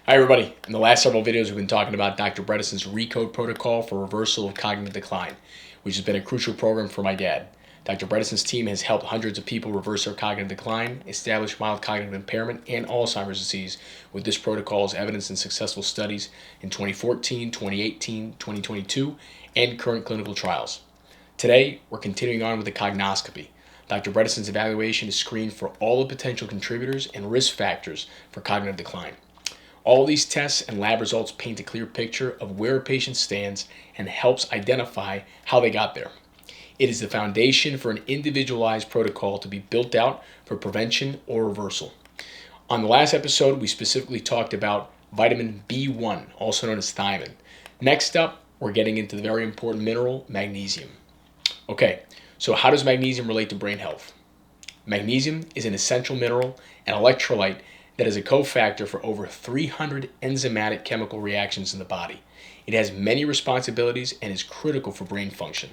Hi everybody, in the last several videos we've been talking about Dr. Bredesen's ReCODE protocol for reversal of cognitive decline, which has been a crucial program for my dad. Dr. Bredesen's team has helped hundreds of people reverse their cognitive decline, establish mild cognitive impairment, and Alzheimer's disease with this protocol as evidence in successful studies in 2014, 2018, 2022, and current clinical trials. Today, we're continuing on with the Cognoscopy. Dr. Bredesen's evaluation is screened for all the potential contributors and risk factors for cognitive decline. All these tests and lab results paint a clear picture of where a patient stands and helps identify how they got there. It is the foundation for an individualized protocol to be built out for prevention or reversal. On the last episode, we specifically talked about vitamin B1, also known as thiamine. Next up, we're getting into the very important mineral, magnesium. Okay, so how does magnesium relate to brain health? Magnesium is an essential mineral and electrolyte that is a cofactor for over 300 enzymatic chemical reactions in the body. It has many responsibilities and is critical for brain function.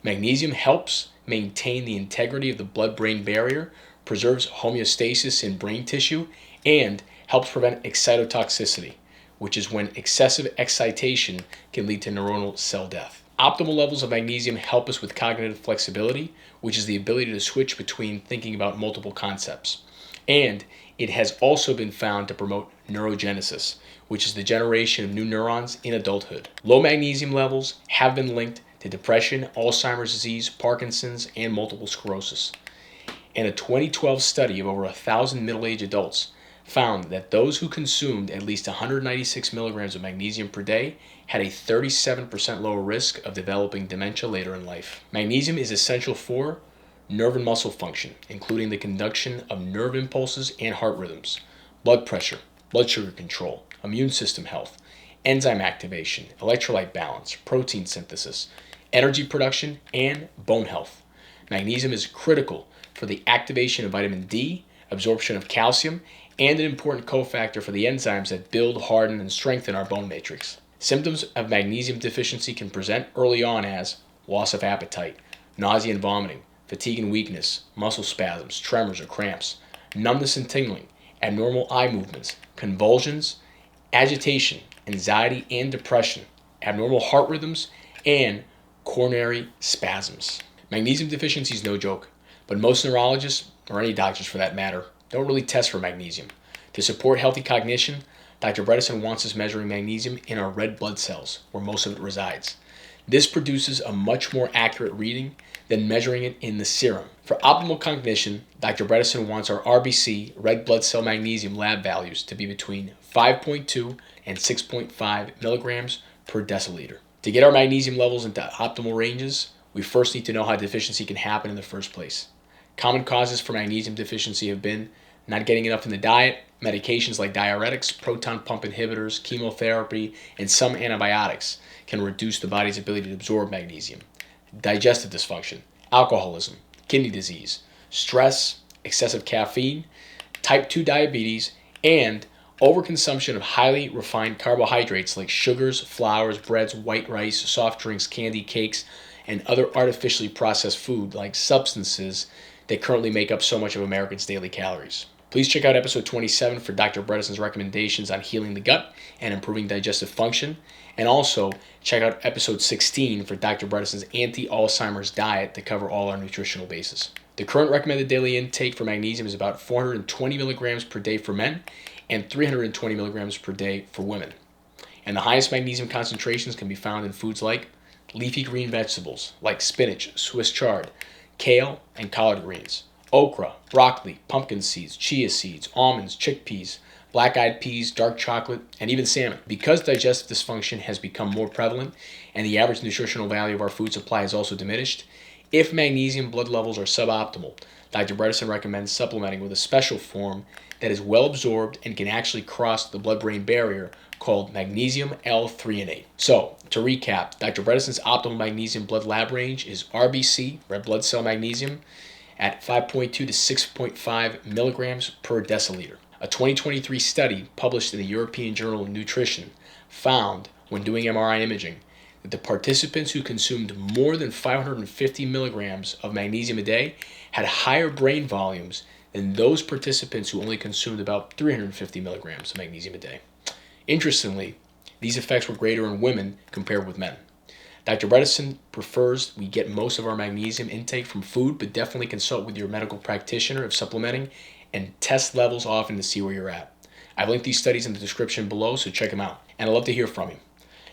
Magnesium helps maintain the integrity of the blood-brain barrier, preserves homeostasis in brain tissue, and helps prevent excitotoxicity, which is when excessive excitation can lead to neuronal cell death. Optimal levels of magnesium help us with cognitive flexibility, which is the ability to switch between thinking about multiple concepts. And it has also been found to promote neurogenesis, which is the generation of new neurons in adulthood. Low magnesium levels have been linked to depression, Alzheimer's disease, Parkinson's, and multiple sclerosis. And a 2012 study of over 1,000 middle-aged adults found that those who consumed at least 196 milligrams of magnesium per day had a 37% lower risk of developing dementia later in life. Magnesium is essential for nerve and muscle function, including the conduction of nerve impulses and heart rhythms, blood pressure, blood sugar control, immune system health, enzyme activation, electrolyte balance, protein synthesis, energy production, and bone health. Magnesium is critical for the activation of vitamin D, absorption of calcium, and an important cofactor for the enzymes that build, harden, and strengthen our bone matrix. Symptoms of magnesium deficiency can present early on as loss of appetite, nausea and vomiting, fatigue and weakness, muscle spasms, tremors or cramps, numbness and tingling, abnormal eye movements, convulsions, agitation, anxiety and depression, abnormal heart rhythms, and coronary spasms. Magnesium deficiency is no joke, but most neurologists, or any doctors for that matter, don't really test for magnesium. To support healthy cognition, Dr. Bredesen wants us measuring magnesium in our red blood cells, where most of it resides. This produces a much more accurate reading than measuring it in the serum. For optimal cognition, Dr. Bredesen wants our RBC, red blood cell magnesium lab values to be between 5.2 and 6.5 milligrams per deciliter. To get our magnesium levels into optimal ranges, we first need to know how deficiency can happen in the first place. Common causes for magnesium deficiency have been not getting enough in the diet, medications like diuretics, proton pump inhibitors, chemotherapy, and some antibiotics can reduce the body's ability to absorb magnesium. Digestive dysfunction, alcoholism, kidney disease, stress, excessive caffeine, type 2 diabetes, and overconsumption of highly refined carbohydrates like sugars, flours, breads, white rice, soft drinks, candy, cakes, and other artificially processed food like substances that currently make up so much of Americans' daily calories. Please check out episode 27 for Dr. Bredesen's recommendations on healing the gut and improving digestive function. And also, check out episode 16 for Dr. Bredesen's anti-Alzheimer's diet to cover all our nutritional bases. The current recommended daily intake for magnesium is about 420 milligrams per day for men and 320 milligrams per day for women. And the highest magnesium concentrations can be found in foods like leafy green vegetables like spinach, Swiss chard, kale, and collard greens, okra, broccoli, pumpkin seeds, chia seeds, almonds, chickpeas, black-eyed peas, dark chocolate, and even salmon. Because digestive dysfunction has become more prevalent and the average nutritional value of our food supply has also diminished, if magnesium blood levels are suboptimal, Dr. Bredesen recommends supplementing with a special form that is well absorbed and can actually cross the blood-brain barrier called magnesium L-threonate. So, to recap, Dr. Bredesen's optimal magnesium blood lab range is RBC, red blood cell magnesium, at 5.2 to 6.5 milligrams per deciliter. A 2023 study published in the European Journal of Nutrition found, when doing MRI imaging, that the participants who consumed more than 550 milligrams of magnesium a day had higher brain volumes than those participants who only consumed about 350 milligrams of magnesium a day. Interestingly, these effects were greater in women compared with men. Dr. Bredesen prefers we get most of our magnesium intake from food, but definitely consult with your medical practitioner if supplementing and test levels often to see where you're at. I've linked these studies in the description below, so check them out. And I'd love to hear from you.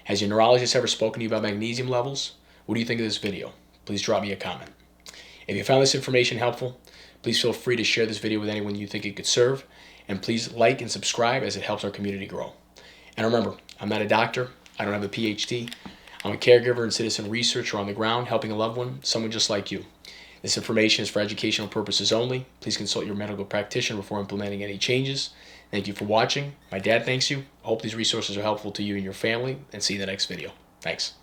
Has your neurologist ever spoken to you about magnesium levels? What do you think of this video? Please drop me a comment. If you found this information helpful, please feel free to share this video with anyone you think it could serve. And please like and subscribe as it helps our community grow. And remember, I'm not a doctor. I don't have a PhD. I'm a caregiver and citizen researcher on the ground helping a loved one, someone just like you. This information is for educational purposes only. Please consult your medical practitioner before implementing any changes. Thank you for watching. My dad thanks you. I hope these resources are helpful to you and your family, and see you in the next video. Thanks.